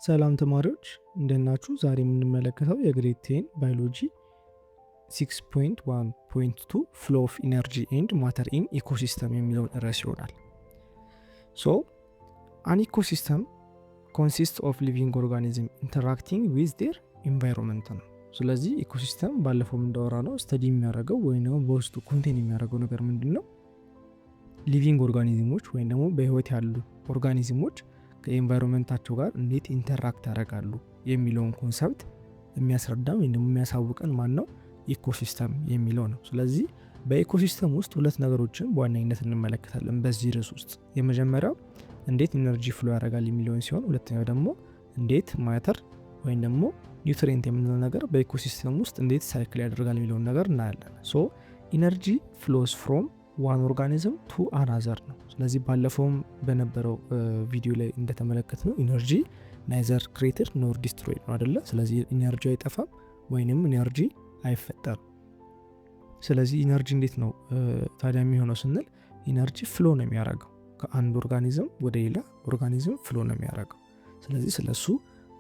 ሰላም ተማሪዎች እንደምን ናችሁ? ዛሬ የምንመለከተው የግሬድ 10 ባዮሎጂ 6.1.2 ፍሎ ኦፍ ኢነርጂ ኤንድ ማተር ኢን ኢኮሲስተም የሚለውን ርዕስ ይሆናል። ሶ አን ኢኮሲስተም ኮንሲስት ኦፍ ሊቪንግ ኦርጋኒዝም ኢንተራክቲንግ ዊዝ ዴር ኢንቫይሮንመንት ነው። ስለዚህ ኢኮሲስተም ባለፈው እንዳወራ ነው ስተዲ የሚያደርገው ወይም ደግሞ በውስጡ ኮንቴን የሚያደርገው ነገር ምንድን ነው? ሊቪንግ ኦርጋኒዝሞች ወይም ደግሞ በህይወት ያሉ ኦርጋኒዝሞች ከኤንቫይሮንመንታቸው ጋር እንዴት ኢንተራክት ያደርጋሉ የሚለውን ኮንሰፕት የሚያስረዳ ወይም ደግሞ የሚያሳውቀን ማን ነው? ኢኮሲስተም የሚለው ነው። ስለዚህ በኢኮሲስተም ውስጥ ሁለት ነገሮችን በዋነኝነት እንመለከታለን በዚህ ርዕስ ውስጥ። የመጀመሪያው እንዴት ኢነርጂ ፍሎ ያደርጋል የሚለውን ሲሆን፣ ሁለተኛው ደግሞ እንዴት ማተር ወይም ደግሞ ኒውትሪየንት የምንለው ነገር በኢኮሲስተም ውስጥ እንዴት ሳይክል ያደርጋል የሚለውን ነገር እናያለን። ሶ ኢነርጂ ፍሎስ ፍሮም ዋን ኦርጋኒዝም ቱ አናዘር ነው። ስለዚህ ባለፈውም በነበረው ቪዲዮ ላይ እንደተመለከት ነው ኢነርጂ ናይዘር ክሬትድ ኖር ዲስትሮይድ ነው አይደለ? ስለዚህ ኢነርጂ አይጠፋም ወይንም ኢነርጂ አይፈጠርም። ስለዚህ ኢነርጂ እንዴት ነው ታዲያ የሚሆነው ስንል ኢነርጂ ፍሎ ነው የሚያደርገው ከአንድ ኦርጋኒዝም ወደ ሌላ ኦርጋኒዝም ፍሎ ነው የሚያደርገው። ስለዚህ ስለሱ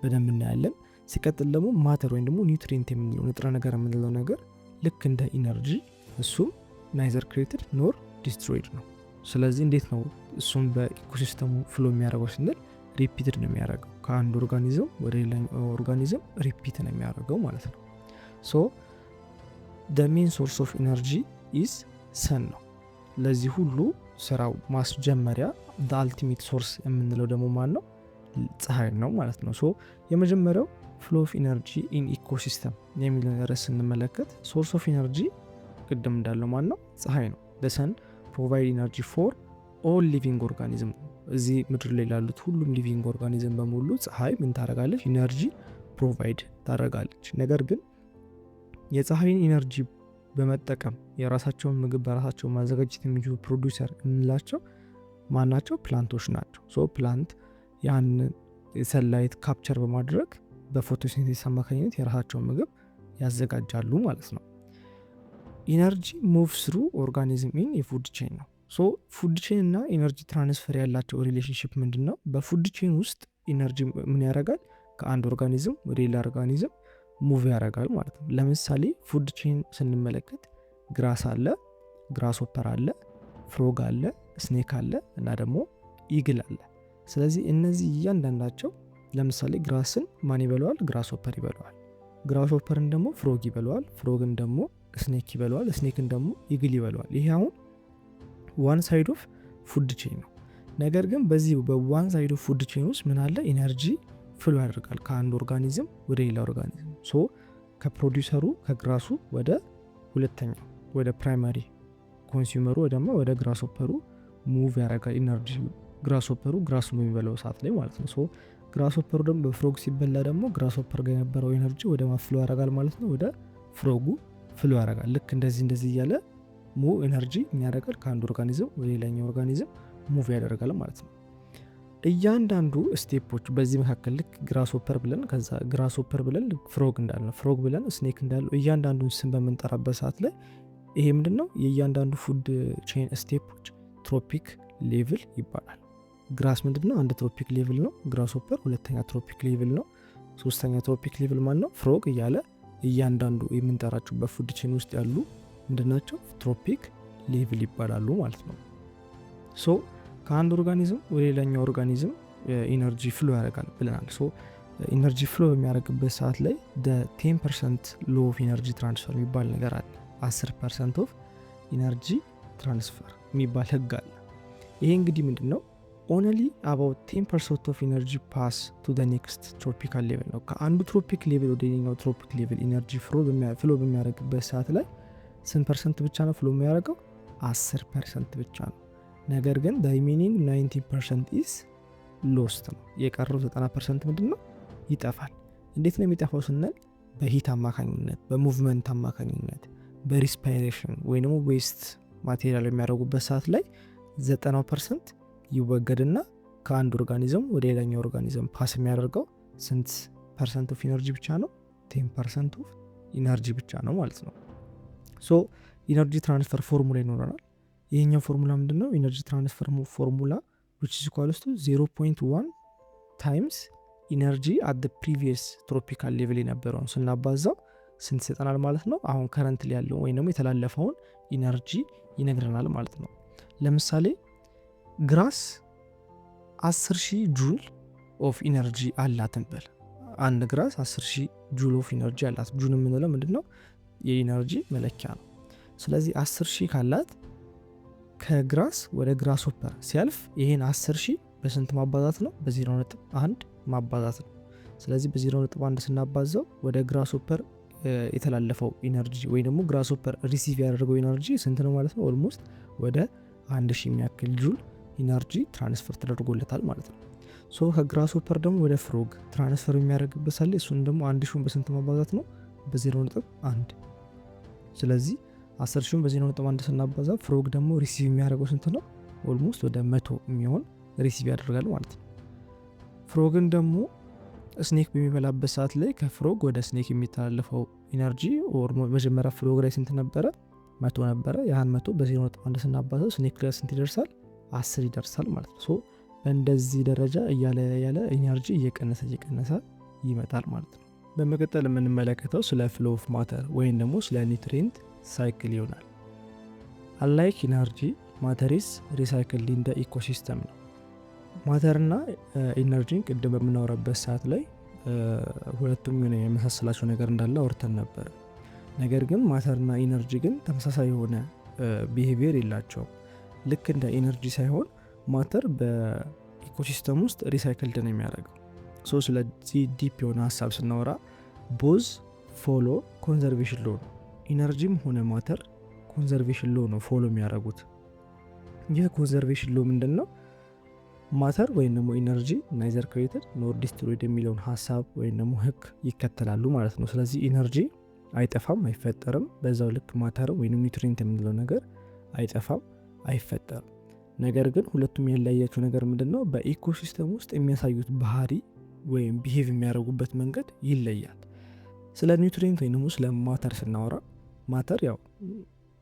በደንብ እናያለን። ሲቀጥል ደግሞ ማተር ወይም ደግሞ ኒውትሪየንት የምንለው ንጥረ ነገር የምንለው ነገር ልክ እንደ ኢነርጂ እሱም ናይዘር ክሬትድ ኖር ዲስትሮይድ ነው። ስለዚህ እንዴት ነው እሱም በኢኮሲስተሙ ፍሎ የሚያደርገው ስንል ሪፒትድ ነው የሚያደርገው ከአንድ ኦርጋኒዝም ወደ ሌላኛው ኦርጋኒዝም ሪፒት ነው የሚያደርገው ማለት ነው። ሶ the main source of energy is sun ነው። ለዚህ ሁሉ ስራው ማስጀመሪያ the ultimate source የምንለው ደግሞ ማን ነው? ፀሐይ ነው ማለት ነው። ሶ የመጀመሪያው flow of energy in ecosystem የሚለውን ርዕስ ስንመለከት source of energy ቅድም እንዳለው ማን ነው? ፀሐይ ነው። the sun provide energy for all living organism ነው። እዚህ ምድር ላይ ላሉት ሁሉም ሊቪንግ ኦርጋኒዝም በሙሉ ፀሐይ ምን ታደርጋለች? ኢነርጂ ፕሮቫይድ ታደርጋለች። ነገር ግን የፀሐይን ኢነርጂ በመጠቀም የራሳቸውን ምግብ በራሳቸው ማዘጋጀት የሚችሉ ፕሮዲውሰር እንላቸው ማናቸው? ፕላንቶች ናቸው። ሶ ፕላንት ያን ሰንላይት ካፕቸር በማድረግ በፎቶሲንቴሲስ አማካኝነት የራሳቸውን ምግብ ያዘጋጃሉ ማለት ነው። ኢነርጂ ሙቭ ስሩ ኦርጋኒዝም ኢን የፉድ ቼን ነው። ሶ ፉድ ቼን እና ኢነርጂ ትራንስፈር ያላቸው ሪሌሽንሽፕ ምንድን ነው? በፉድ ቼን ውስጥ ኢነርጂ ምን ያደርጋል? ከአንድ ኦርጋኒዝም ወደ ሌላ ኦርጋኒዝም ሙቭ ያደርጋል ማለት ነው። ለምሳሌ ፉድ ቼን ስንመለከት ግራስ አለ፣ ግራስ ሆፐር አለ፣ ፍሮግ አለ፣ ስኔክ አለ እና ደግሞ ኢግል አለ። ስለዚህ እነዚህ እያንዳንዳቸው ለምሳሌ ግራስን ማን ይበለዋል? ግራስ ሆፐር ይበለዋል። ግራስ ሆፐርን ደግሞ ፍሮግ ይበለዋል። ፍሮግን ደግሞ ስኔክ ይበለዋል። ስኔክን ደግሞ ኢግል ይበለዋል። ይሄ አሁን ዋን ሳይድ ኦፍ ፉድ ቼን ነው። ነገር ግን በዚህ በዋን ሳይድ ኦፍ ፉድ ቼን ውስጥ ምን አለ? ኢነርጂ ፍሎ ያደርጋል ከአንድ ኦርጋኒዝም ወደ ሌላ ኦርጋኒዝም። ሶ ከፕሮዲውሰሩ ከግራሱ ወደ ሁለተኛው ወደ ፕራይማሪ ኮንሱመሩ ደግሞ ወደ ግራስ ሆፐሩ ሙቭ ያደርጋል ኢነርጂ። ግራስ ሆፐሩ ግራሱ በሚበላው ሰዓት ላይ ማለት ነው። ሶ ግራስ ሆፐሩ ደግሞ በፍሮግ ሲበላ ደግሞ ግራስ ሆፐር ጋር የነበረው ኢነርጂ ወደ ፍሎ ያደርጋል ማለት ነው፣ ወደ ፍሮጉ ፍሎ ያደርጋል። ልክ እንደዚህ እያለ ሙቭ ኢነርጂ የሚያደርጋል ከአንድ ኦርጋኒዝም ወደ ሌላኛው ኦርጋኒዝም ሙቭ ያደርጋል ማለት ነው። እያንዳንዱ ስቴፖች በዚህ መካከል ልክ ግራስ ሆፐር ብለን ከዛ ግራስ ሆፐር ብለን ፍሮግ እንዳለ ፍሮግ ብለን ስኔክ እንዳለ እያንዳንዱን ስም በምንጠራበት ሰዓት ላይ ይሄ ምንድነው? የእያንዳንዱ ፉድ ቼን ስቴፖች ትሮፒክ ሌቭል ይባላል። ግራስ ምንድነው? አንድ ትሮፒክ ሌቭል ነው። ግራስ ሆፐር ሁለተኛ ትሮፒክ ሌቭል ነው። ሶስተኛ ትሮፒክ ሌቭል ማን ነው? ፍሮግ እያለ እያንዳንዱ የምንጠራቸው በፉድ ቼን ውስጥ ያሉ ምንድናቸው? ትሮፒክ ሌቭል ይባላሉ ማለት ነው። ሶ ከአንድ ኦርጋኒዝም ወደ ሌላኛው ኦርጋኒዝም ኢነርጂ ፍሎ ያደርጋል ብለናል። ሶ ኢነርጂ ፍሎ በሚያደርግበት ሰዓት ላይ 10% ሎ ኦፍ ኢነርጂ ትራንስፈር የሚባል ነገር አለ። 10% ኦፍ ኢነርጂ ትራንስፈር የሚባል ህግ አለ። ይሄ እንግዲህ ምንድን ነው? ኦንሊ አባውት 10% ኦፍ ኢነርጂ ፓስ ቱ ዘ ኔክስት ትሮፒካል ሌቭል ነው። ከአንዱ ትሮፒክ ሌቭል ወደ ሌላኛው ትሮፒክ ሌቭል ኢነርጂ ፍሎ በሚያደርግበት ሰዓት ላይ ስንት ፐርሰንት ብቻ ነው ፍሎ የሚያደርገው? 10% ብቻ ነው። ነገር ግን ሪሜኒንግ 90% ኢዝ ሎስት ነው። የቀረው 90% ምንድን ነው? ይጠፋል። እንዴት ነው የሚጠፋው ስንል በሂት አማካኝነት፣ በሙቭመንት አማካኝነት፣ በሪስፓይሬሽን ወይ ደግሞ ዌስት ማቴሪያል የሚያደርጉበት ሰዓት ላይ 90% ይወገድና ከአንድ ኦርጋኒዝም ወደ ሌላኛው ኦርጋኒዝም ፓስ የሚያደርገው ስንት ፐርሰንት ኦፍ ኢነርጂ ብቻ ነው? 10% ኦፍ ኢነርጂ ብቻ ነው ማለት ነው። ሶ ኢነርጂ ትራንስፈር ፎርሙላ ይኖረናል። ይሄኛው ፎርሙላ ምንድነው? ኢነርጂ ትራንስፈር ፎርሙላ which is equals to 0.1 times ኢነርጂ አት ፕሪቪየስ ትሮፒካል ሌቭል የነበረውን ስናባዛው ስንት ይሰጠናል ማለት ነው? አሁን ከረንት ላይ ያለው ወይም ደግሞ የተላለፈውን ኢነርጂ ይነግረናል ማለት ነው። ለምሳሌ ግራስ 10,000 ጁል ኦፍ ኢነርጂ አላት እንበል። አንድ ግራስ 10,000 ጁል ኦፍ ኢነርጂ አላት። ጁል የምንለው ምንድነው? የኢነርጂ መለኪያ ነው። ስለዚህ 10,000 ካላት ከግራስ ወደ ግራስ ሆፐር ሲያልፍ ይሄን 10,000 በስንት ማባዛት ነው? በ0.1 ማባዛት ነው። ስለዚህ በ0.1 ስናባዛው ወደ ግራስ ሆፐር የተላለፈው ኢነርጂ ወይ ደግሞ ግራስ ሆፐር ሪሲቭ ያደረገው ኢነርጂ ስንት ነው ማለት ነው? ኦልሞስት ወደ 1,000 የሚያክል ጁል ኢነርጂ ትራንስፈር ተደርጎለታል ማለት ነው። ሶ ከግራስ ሆፐር ደግሞ ወደ ፍሮግ ትራንስፈር የሚያደርግበት ሳለ እሱን ደግሞ 1,000 በስንት ማባዛት ነው? በ0.1። ስለዚህ 10,000 በ0.1 ስናባዛ ፍሮግ ደግሞ ሪሲቭ የሚያደርገው ስንት ነው? ኦልሞስት ወደ 100 የሚሆን ሪሲቭ ያደርጋል ማለት ነው። ፍሮግን ደግሞ ስኔክ በሚበላበት ሰዓት ላይ ከፍሮግ ወደ ስኔክ የሚተላለፈው ኢነርጂ መጀመሪያ ፍሮግ ላይ ስንት ነበረ? 100 ነበረ። ያን 100 በ0.1 ስናባዛው ስኔክ ላይ ስንት ይደርሳል? 10 ይደርሳል ማለት ነው። ሶ በእንደዚህ ደረጃ እያለ ኢነርጂ እየቀነሰ ይመጣል ማለት ነው። በመቀጠል የምንመለከተው ስለ ፍሎ ኦፍ ማተር ወይም ደግሞ ስለ ኒውትሪየንት ሳይክል ይሆናል። አንላይክ ኢነርጂ ማተር ኢዝ ሪሳይክልድ ኢን ዘ ኢኮሲስተም ነው። ማተርና ኢነርጂን ቅድም በምናወራበት ሰዓት ላይ ሁለቱም የመሳሰላቸው ነገር እንዳለ አውርተን ነበር። ነገር ግን ማተርና ኢነርጂ ግን ተመሳሳይ የሆነ ቢሄቪየር የላቸውም። ልክ እንደ ኢነርጂ ሳይሆን ማተር በኢኮሲስተም ውስጥ ሪሳይክልድ ነው የሚያደርገው። ሶ ስለዚህ ዲፕ የሆነ ሀሳብ ስናወራ ቦዝ ፎሎ ኮንዘርቬሽን ሎ ነው። ኢነርጂም ሆነ ማተር ኮንዘርቬሽን ሎ ነው ፎሎ የሚያደርጉት። ይህ ኮንዘርቬሽን ሎ ምንድን ነው? ማተር ወይም ደግሞ ኢነርጂ ናይዘር ክሬትድ ኖር ዲስትሮይድ የሚለውን ሀሳብ ወይም ደግሞ ህግ ይከተላሉ ማለት ነው። ስለዚህ ኢነርጂ አይጠፋም፣ አይፈጠርም። በዛው ልክ ማተር ወይም ኒውትሪየንት የምንለው ነገር አይጠፋም፣ አይፈጠርም። ነገር ግን ሁለቱም ያለያያቸው ነገር ምንድን ነው? በኢኮሲስተም ውስጥ የሚያሳዩት ባህሪ ወይም ቢሄቭ የሚያደርጉበት መንገድ ይለያል። ስለ ኒውትሪየንት ወይም ደግሞ ስለ ማተር ስናወራ ማተር ያው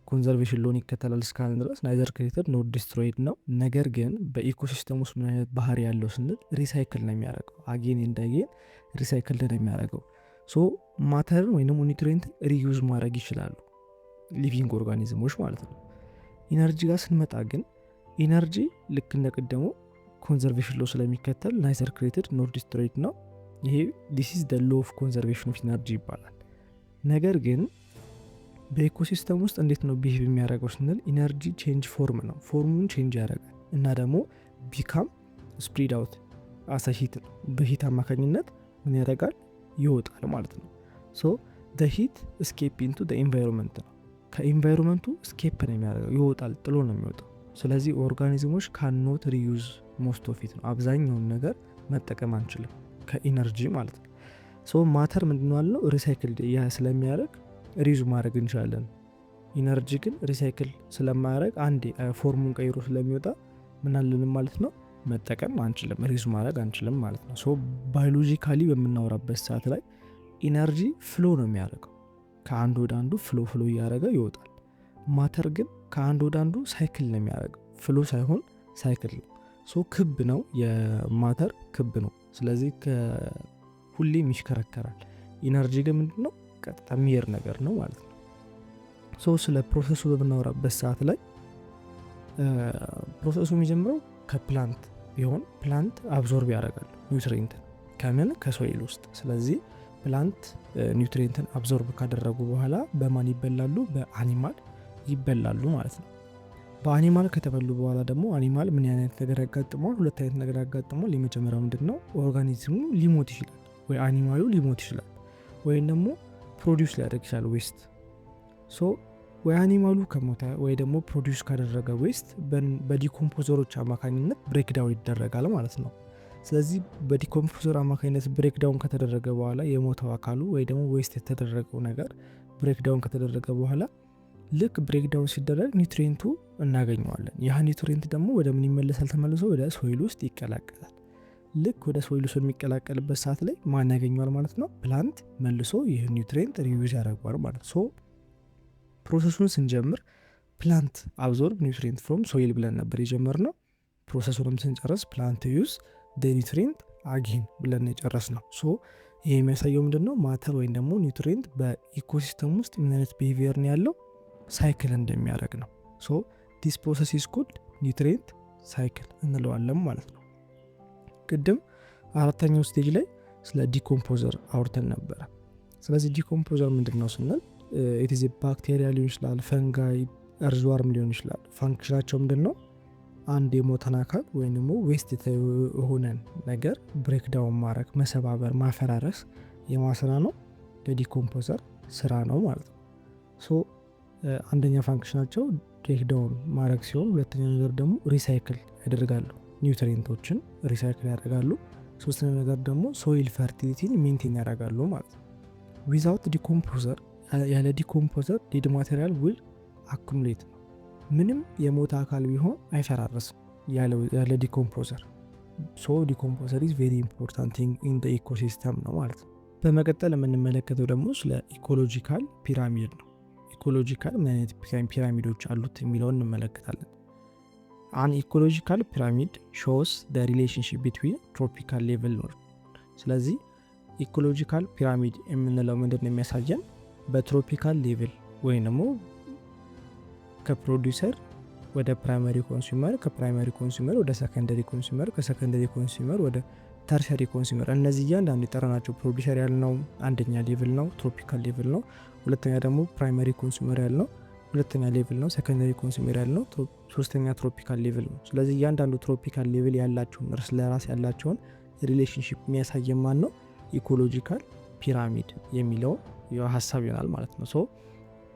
ኮንዘርቬሽን ሎን ይከተላል እስካሁን ድረስ ናይዘር ክሬትድ ኖር ዲስትሮይድ ነው። ነገር ግን በኢኮሲስተም ውስጥ ምን አይነት ባህሪ ያለው ስንል ሪሳይክል ነው የሚያደርገው። አጌን ኤንድ አጌን ሪሳይክል ነው የሚያደርገው። ሶ ማተርን ወይም ደግሞ ኒውትሪየንት ሪዩዝ ማድረግ ይችላሉ ሊቪንግ ኦርጋኒዝሞች ማለት ነው። ኢነርጂ ጋር ስንመጣ ግን ኢነርጂ ልክ እንደቀደሙ ኮንዘርቬሽን ሎ ስለሚከተል ናይዘር ክሬትድ ኖር ዲስትሮይድ ነው። ይሄ ዲስ ኢዝ ዘ ሎ ኦፍ ኮንዘርቬሽን ኦፍ ኢነርጂ ይባላል። ነገር ግን በኢኮሲስተም ውስጥ እንዴት ነው ቢሄቭ የሚያደርገው ስንል ኢነርጂ ቼንጅ ፎርም ነው። ፎርሙን ቼንጅ ያደርጋል እና ደግሞ ቢካም ስፕሪድ አውት አሰ ሂት ነው። በሂት አማካኝነት ምን ያደርጋል? ይወጣል ማለት ነው። ሶ ዘ ሂት ስኬፕ ኢንቱ ዘ ኢንቫይሮንመንት ነው። ከኢንቫይሮንመንቱ ስኬፕ ነው የሚያደርገው፣ ይወጣል፣ ጥሎ ነው የሚወጣው። ስለዚህ ኦርጋኒዝሞች ካኖት ሪዩዝ ሞስት ኦፍ ኢት ነው። አብዛኛውን ነገር መጠቀም አንችልም ከኢነርጂ ማለት ነው። ሶ ማተር ምንድነው ያለው? ሪሳይክል ስለሚያደርግ ሪዩዝ ማድረግ እንችላለን። ኢነርጂ ግን ሪሳይክል ስለማያደርግ አንዴ ፎርሙን ቀይሮ ስለሚወጣ ምን አለንም ማለት ነው? መጠቀም አንችልም፣ ሪዩዝ ማድረግ አንችልም ማለት ነው። ሶ ባዮሎጂካሊ በምናወራበት ሰዓት ላይ ኢነርጂ ፍሎ ነው የሚያደርገው። ከአንድ ወደ አንዱ ፍሎ እያደረገ ይወጣል። ማተር ግን ከአንድ ወደ አንዱ ሳይክል ነው የሚያደርገው፣ ፍሎ ሳይሆን ሳይክል ነው። ሶ ክብ ነው፣ የማተር ክብ ነው። ስለዚህ ሁሌም ይሽከረከራል። ኢነርጂ ግን ምንድነው? ቀጥታ የሚሄድ ነገር ነው ማለት ነው። ሶ ስለ ፕሮሰሱ በምናወራበት ሰዓት ላይ ፕሮሰሱ የሚጀምረው ከፕላንት ቢሆን ፕላንት አብዞርብ ያደርጋል ኒውትሪየንትን ከምን? ከሶይል ውስጥ። ስለዚህ ፕላንት ኒውትሪየንትን አብዞርብ ካደረጉ በኋላ በማን ይበላሉ? በአኒማል ይበላሉ ማለት ነው። በአኒማል ከተበሉ በኋላ ደግሞ አኒማል ምን አይነት ነገር ያጋጥመዋል? ሁለት አይነት ነገር ያጋጥመዋል። የመጀመሪያው ምንድነው? ኦርጋኒዝሙ ሊሞት ይችላል፣ ወይ አኒማሉ ሊሞት ይችላል፣ ወይም ደግሞ ፕሮዲውስ ሊያደርግ ይችላል ዌስት። ሶ ወይ አኒማሉ ከሞተ ወይ ደግሞ ፕሮዲውስ ካደረገ ዌስት በዲኮምፖዘሮች አማካኝነት ብሬክዳውን ይደረጋል ማለት ነው። ስለዚህ በዲኮምፖዘር አማካኝነት ብሬክዳውን ከተደረገ በኋላ የሞተው አካሉ ወይ ደግሞ ዌስት የተደረገው ነገር ብሬክዳውን ከተደረገ በኋላ ልክ ብሬክዳውን ሲደረግ ኒውትሪየንቱ እናገኘዋለን። ያ ኒውትሪየንት ደግሞ ወደ ምን ይመለሳል? ተመልሶ ወደ ሶይል ውስጥ ይቀላቀላል። ልክ ወደ ሶይል ውስጥ የሚቀላቀልበት ሰዓት ላይ ማን ያገኘዋል ማለት ነው? ፕላንት መልሶ ይህ ኒውትሪየንት ሪዩዝ ያደርገዋል ማለት ነው። ሶ ፕሮሰሱን ስንጀምር ፕላንት አብዞርብ ኒውትሪየንት ፍሮም ሶይል ብለን ነበር የጀመርነው። ፕሮሰሱንም ስንጨርስ ፕላንት ዩዝ ደ ኒውትሪየንት አጌን ብለን የጨረስ ነው። ሶ ይህ የሚያሳየው ምንድነው ማተር ወይም ደግሞ ኒውትሪየንት በኢኮሲስተም ውስጥ ምን አይነት ቢሄቪየር ነው ያለው ሳይክል እንደሚያደርግ ነው። ሶ ዲስ ፕሮሰስ ኢዝ ኮልድ ኒውትሪየንት ሳይክል እንለዋለን ማለት ነው። ቅድም አራተኛው ስቴጅ ላይ ስለ ዲኮምፖዘር አውርተን ነበረ። ስለዚህ ዲኮምፖዘር ምንድነው ስንል ኢት ኢዝ ባክቴሪያ ሊሆን ይችላል፣ ፈንጋይ፣ እርዝዋርም ሊሆን ይችላል። ፋንክሽናቸው ምንድነው አንድ የሞተን አካል ወይም ደግሞ ዌስት የሆነን ነገር ብሬክዳውን ማድረግ፣ መሰባበር፣ ማፈራረስ የማስራ ነው የዲኮምፖዘር ስራ ነው ማለት ነው። ሶ አንደኛ ፋንክሽናቸው ብሬክዳውን ማድረግ ሲሆን ሁለተኛ ነገር ደግሞ ሪሳይክል ያደርጋሉ፣ ኒውትሪየንቶችን ሪሳይክል ያደርጋሉ። ሶስተኛ ነገር ደግሞ ሶይል ፈርቲሊቲን ሜንቴን ያደርጋሉ ማለት ነው። ዊዛውት ዲኮምፖዘር ያለ ዲኮምፖዘር ዴድ ማቴሪያል ዊል አኩሙሌት ነው። ምንም የሞተ አካል ቢሆን አይፈራረስም ያለ ዲኮምፖዘር። ሶ ዲኮምፖዘር ኢዝ ቬሪ ኢምፖርታንት ቲንግ ኢን ዘ ኢኮሲስተም ነው ማለት ነው። በመቀጠል የምንመለከተው ደግሞ ስለ ኢኮሎጂካል ፒራሚድ ነው። ኢኮሎጂካል ምን አይነት ፒራሚዶች አሉት የሚለውን እንመለከታለን። አን ኢኮሎጂካል ፒራሚድ ሾውስ ዘ ሪሌሽንሺፕ ቢትዊን ትሮፒካል ሌቭል ነው። ስለዚህ ኢኮሎጂካል ፒራሚድ የምንለው ምንድነው የሚያሳየን በትሮፒካል ሌቭል ወይም ደግሞ ከፕሮዲውሰር ወደ ፕራይመሪ ኮንሱመር፣ ከፕራይመሪ ኮንሱመር ወደ ሰከንደሪ ኮንሱመር፣ ከሰከንደሪ ኮንሱመር ወደ ተርሸሪ ኮንሱመር። እነዚህ እያንዳንዱ የጠራናቸው ፕሮዲውሰር ያልነው አንደኛ ሌቭል ነው፣ ትሮፒካል ሌቭል ነው። ሁለተኛ ደግሞ ፕራይመሪ ኮንሱመር ያልነው ሁለተኛ ሌቭል ነው፣ ሰከንደሪ ኮንሱመር ያልነው ሶስተኛ ትሮፒካል ሌቭል ነው። ስለዚህ እያንዳንዱ ትሮፒካል ሌቭል ያላቸውን እርስ ለራስ ያላቸውን ሪሌሽንሺፕ የሚያሳየን ማን ነው ኢኮሎጂካል ፒራሚድ የሚለው ሀሳብ ይሆናል ማለት ነው። ሶ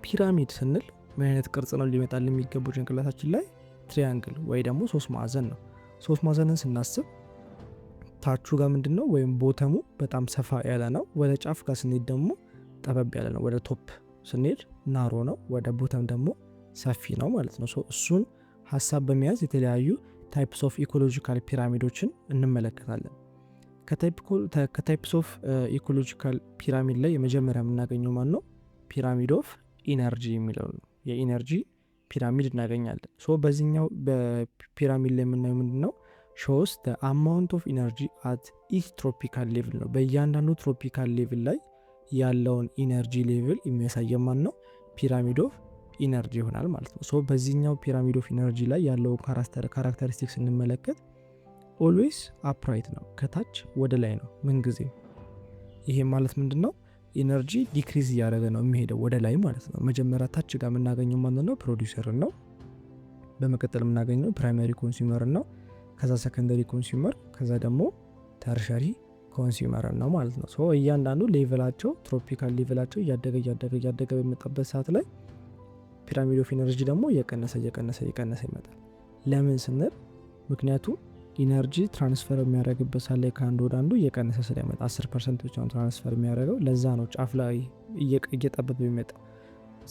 ፒራሚድ ስንል ምን አይነት ቅርጽ ነው ሊመጣል የሚገባው ጭንቅላታችን ላይ? ትሪያንግል ወይ ደግሞ ሶስት ማዕዘን ነው። ሶስት ማዕዘንን ስናስብ ታቹ ጋር ምንድነው ወይም ቦተሙ በጣም ሰፋ ያለ ነው። ወደ ጫፍ ጋር ስንሄድ ደግሞ ጠበብ ያለ ነው። ወደ ቶፕ ስንሄድ ናሮ ነው፣ ወደ ቦተም ደግሞ ሰፊ ነው ማለት ነው። ሶ እሱን ሀሳብ በመያዝ የተለያዩ ታይፕስ ኦፍ ኢኮሎጂካል ፒራሚዶችን እንመለከታለን። ከታይፕስ ኦፍ ኢኮሎጂካል ፒራሚድ ላይ የመጀመሪያ የምናገኘው ማን ነው? ፒራሚድ ኦፍ ኢነርጂ የሚለው ነው። የኢነርጂ ፒራሚድ እናገኛለን። ሶ በዚህኛው በፒራሚድ ላይ የምናየው ምንድነው ሾውስ the amount of energy at each tropical level ነው። በእያንዳንዱ ትሮፒካል ሌቭል ላይ ያለውን ኢነርጂ ሌቭል የሚያሳየው ማን ነው? ፒራሚድ ኦፍ ኢነርጂ ይሆናል ማለት ነው። ሶ በዚህኛው ፒራሚድ ኦፍ ኢነርጂ ላይ ያለው ካራክተሪስቲክስ ስንመለከት ኦልዌይስ አፕራይት ነው፣ ከታች ወደ ላይ ነው ምንጊዜ። ይሄ ማለት ምንድነው ኢነርጂ ዲክሪዝ እያደረገ ነው የሚሄደው ወደ ላይ ማለት ነው። መጀመሪያ ታች ጋር የምናገኘው ማለት ነው ፕሮዲውሰር ነው። በመቀጠል የምናገኘው ፕራይመሪ ኮንሱመር ነው። ከዛ ሰከንደሪ ኮንሱመር፣ ከዛ ደግሞ ተርሸሪ ኮንሱመር ነው ማለት ነው። ሶ እያንዳንዱ ሌቭላቸው ትሮፒካል ሌቭላቸው እያደገ በመጣበት ሰዓት ላይ ፒራሚድ ኦፍ ኢነርጂ ደግሞ እየቀነሰ ይመጣል። ለምን ስንል ምክንያቱም ኢነርጂ ትራንስፈር የሚያደርግበት ሳለ ከአንድ ወደ አንዱ እየቀነሰ ስለሚመጣ 10% ብቻ ነው ትራንስፈር የሚያደርገው። ለዛ ነው ጫፍ ላይ እየጠበበ የሚመጣ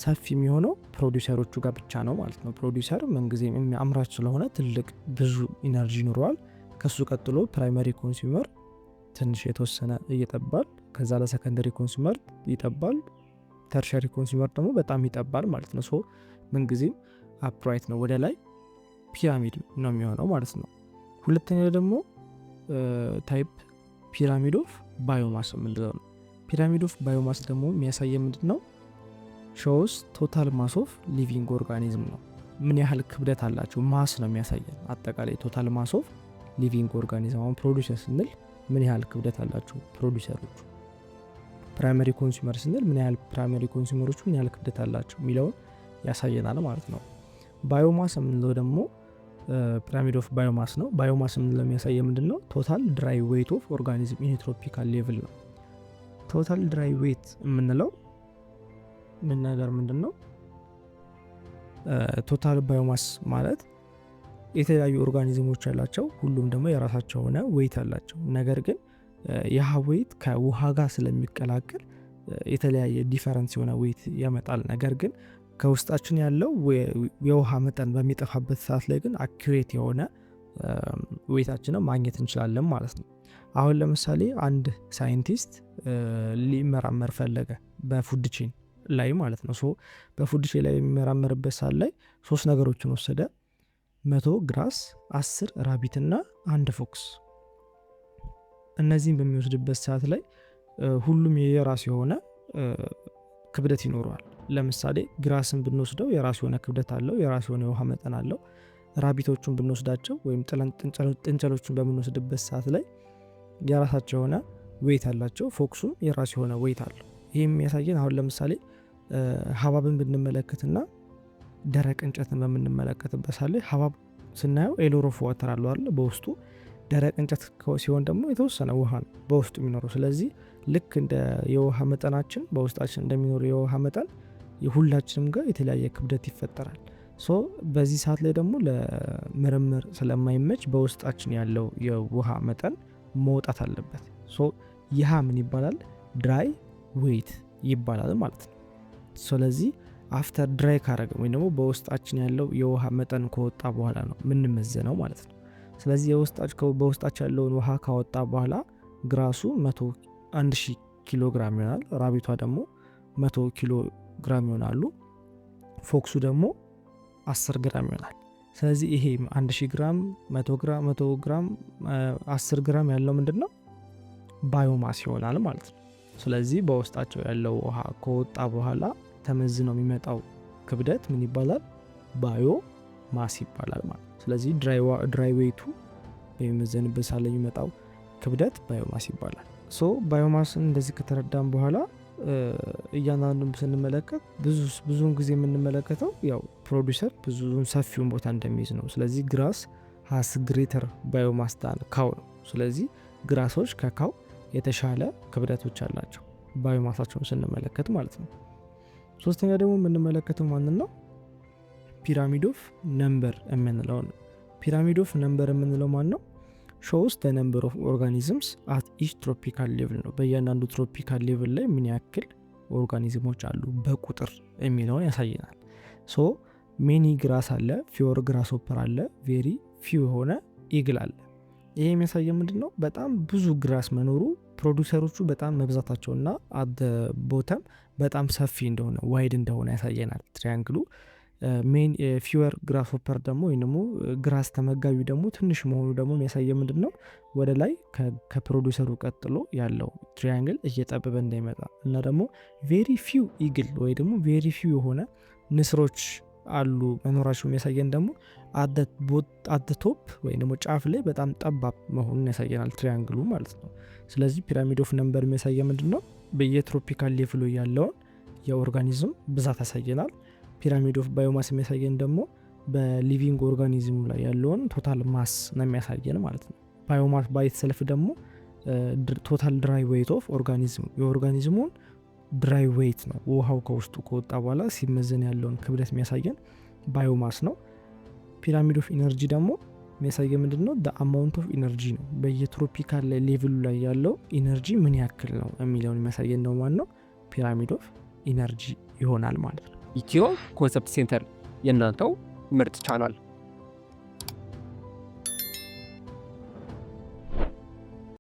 ሰፊ የሚሆነው ፕሮዲውሰሮቹ ጋር ብቻ ነው ማለት ነው። ፕሮዲውሰር ምንጊዜም አምራች ስለሆነ ትልቅ ብዙ ኢነርጂ ይኖረዋል። ከሱ ቀጥሎ ፕራይመሪ ኮንሱመር ትንሽ የተወሰነ እየጠባል፣ ከዛ ለሰከንደሪ ኮንሱመር ይጠባል፣ ተርሸሪ ኮንሱመር ደግሞ በጣም ይጠባል ማለት ነው። ሶ ምንጊዜም አፕራይት ነው፣ ወደ ላይ ፒራሚድ ነው የሚሆነው ማለት ነው። ሁለተኛው ደግሞ ታይፕ ፒራሚድ ኦፍ ባዮማስ የምንለው ነው። ፒራሚድ ኦፍ ባዮማስ ደግሞ የሚያሳየ ምንድን ነው? ሾውስ ቶታል ማስ ኦፍ ሊቪንግ ኦርጋኒዝም ነው። ምን ያህል ክብደት አላቸው ማስ ነው የሚያሳየን። አጠቃላይ ቶታል ማስ ኦፍ ሊቪንግ ኦርጋኒዝም። አሁን ፕሮዲውሰር ስንል ምን ያህል ክብደት አላቸው ፕሮዲውሰሮቹ፣ ፕራይመሪ ኮንሱመር ስንል ምን ያህል ፕራይመሪ ኮንሱመሮቹ ምን ያህል ክብደት አላቸው የሚለውን ያሳየናል ማለት ነው። ባዮማስ የምንለው ደግሞ ፒራሚድ ኦፍ ባዮማስ ነው። ባዮማስ የምንለው የሚያሳየ ምንድን ነው? ቶታል ድራይ ዌይት ኦፍ ኦርጋኒዝም ኢን ትሮፒካል ሌቭል ነው። ቶታል ድራይ ዌይት የምንለው ምን ነገር ምንድን ነው? ቶታል ባዮማስ ማለት የተለያዩ ኦርጋኒዝሞች ያላቸው ሁሉም ደግሞ የራሳቸው ሆነ ዌይት አላቸው። ነገር ግን ይህ ዌይት ከውሃ ጋር ስለሚቀላቀል የተለያየ ዲፈረንስ የሆነ ዌይት ያመጣል። ነገር ግን ከውስጣችን ያለው የውሃ መጠን በሚጠፋበት ሰዓት ላይ ግን አኩሬት የሆነ ዌይታችንን ማግኘት እንችላለን ማለት ነው። አሁን ለምሳሌ አንድ ሳይንቲስት ሊመራመር ፈለገ በፉድ ቼን ላይ ማለት ነው። ሶ በፉድ ቼን ላይ የሚመራመርበት ሰዓት ላይ 3 ነገሮችን ወሰደ። 100 ግራስ፣ 10 ራቢት እና 1 ፎክስ። እነዚህን በሚወስድበት ሰዓት ላይ ሁሉም የራሱ የሆነ ክብደት ይኖረዋል። ለምሳሌ ግራስን ብንወስደው የራሱ የሆነ ክብደት አለው፣ የራሱ የሆነ የውሃ መጠን አለው። ራቢቶቹን ብንወስዳቸው ወይም ጥንቸሎቹን በምንወስድበት ሰዓት ላይ የራሳቸው የሆነ ዌይት አላቸው። ፎክሱም የራሱ የሆነ ዌይት አለው። ይህ የሚያሳየን አሁን ለምሳሌ ሀባብን ብንመለከትና ደረቅ እንጨትን በምንመለከትበት ሳለ ሀባብ ስናየው ኤሎር ኦፍ ዋተር አለው አይደል በውስጡ። ደረቅ እንጨት ሲሆን ደግሞ የተወሰነ ውሃ ነው በውስጡ የሚኖረው። ስለዚህ ልክ እንደ የውሃ መጠናችን በውስጣችን እንደሚኖረው የውሃ መጠን የሁላችንም ጋር የተለያየ ክብደት ይፈጠራል። በዚህ ሰዓት ላይ ደግሞ ለምርምር ስለማይመች በውስጣችን ያለው የውሃ መጠን መውጣት አለበት። ይህ ምን ይባላል? ድራይ ዌይት ይባላል ማለት ነው። ስለዚህ አፍተር ድራይ ካረገ ወይም ደግሞ በውስጣችን ያለው የውሃ መጠን ከወጣ በኋላ ነው የምንመዘነው ማለት ነው። ስለዚህ በውስጣችን ያለውን ውሃ ካወጣ በኋላ ግራሱ 1000 ኪሎ ግራም ይሆናል። ራቢቷ ደግሞ 100 ኪሎ ግራም ይሆናሉ። ፎክሱ ደግሞ 10 ግራም ይሆናል። ስለዚህ ይሄ 1000 ግራም 100 ግራም 10 ግራም ያለው ምንድን ነው? ባዮማስ ይሆናል ማለት ነው። ስለዚህ በውስጣቸው ያለው ውሃ ከወጣ በኋላ ተመዝኖ የሚመጣው ክብደት ምን ይባላል? ባዮ ማስ ይባላል ማለት ነው። ስለዚህ ድራይ ዌይቱ በሚመዘንበት ሳለ የሚመጣው ክብደት ባዮማስ ይባላል። ባዮማስን እንደዚህ ከተረዳም በኋላ እያንዳንዱን ስንመለከት ብዙውን ጊዜ የምንመለከተው ያው ፕሮዲውሰር ብዙውን ሰፊውን ቦታ እንደሚይዝ ነው። ስለዚህ ግራስ ሃስ ግሬተር ባዮማስ ዳን ካው ነው። ስለዚህ ግራሶች ከካው የተሻለ ክብደቶች አላቸው ባዮማሳቸውን ስንመለከት ማለት ነው። ሶስተኛ ደግሞ የምንመለከተው ማንን ነው? ፒራሚድ ኦፍ ነምበር የምንለው ነው። ፒራሚድ ኦፍ ነምበር የምንለው ማን ነው? ሾውስ ዘ ነምበር ኦፍ ኦርጋኒዝምስ አት ኢች ትሮፒካል ሌቭል ነው። በእያንዳንዱ ትሮፒካል ሌቭል ላይ ምን ያክል ኦርጋኒዝሞች አሉ በቁጥር የሚለውን ያሳየናል። ሜኒ ግራስ አለ፣ ፊዮር ግራስ ሆፐር አለ፣ ቬሪ ፊው የሆነ ኢግል አለ። ይሄ የሚያሳየ ምንድን ነው? በጣም ብዙ ግራስ መኖሩ ፕሮዲውሰሮቹ በጣም መብዛታቸውና አት ቦተም በጣም ሰፊ እንደሆነ ዋይድ እንደሆነ ያሳየናል ትሪያንግሉ። ፊወር ግራስ ሆፐር ደግሞ ወይም ደግሞ ግራስ ተመጋቢ ደግሞ ትንሽ መሆኑ ደግሞ የሚያሳየ ምንድን ነው? ወደ ላይ ከፕሮዲውሰሩ ቀጥሎ ያለው ትሪያንግል እየጠበበ እንዳይመጣ እና ደግሞ ቬሪ ፊው ኢግል ወይ ደግሞ ቬሪ ፊው የሆነ ንስሮች አሉ መኖራቸው የሚያሳየን ደግሞ አት ቶፕ ወይም ደግሞ ጫፍ ላይ በጣም ጠባብ መሆኑን ያሳየናል ትሪያንግሉ ማለት ነው። ስለዚህ ፒራሚድ ኦፍ ነምበር የሚያሳየ ምንድን ነው? በየትሮፒካል ሌቭሉ ያለውን የኦርጋኒዝም ብዛት ያሳየናል። ፒራሚድ ኦፍ ባዮማስ የሚያሳየን ደግሞ በሊቪንግ ኦርጋኒዝሙ ላይ ያለውን ቶታል ማስ ነው የሚያሳየን ማለት ነው። ባዮማስ ባይት ሰልፍ ደግሞ ቶታል ድራይ ዌይት ኦፍ ኦርጋኒዝሙ የኦርጋኒዝሙን ድራይ ዌይት ነው። ውሃው ከውስጡ ከወጣ በኋላ ሲመዘን ያለውን ክብደት የሚያሳየን ባዮማስ ነው። ፒራሚድ ኦፍ ኢነርጂ ደግሞ የሚያሳየ ምንድን ነው? አማውንት ኦፍ ኢነርጂ ነው። በየትሮፒካል ሌቭሉ ላይ ያለው ኢነርጂ ምን ያክል ነው የሚለውን የሚያሳየን ነው ማለት ነው። ፒራሚድ ኦፍ ኢነርጂ ይሆናል ማለት ነው። ኢትዮ ኮንሰፕት ሴንተር የእናንተው ምርጥ ቻናል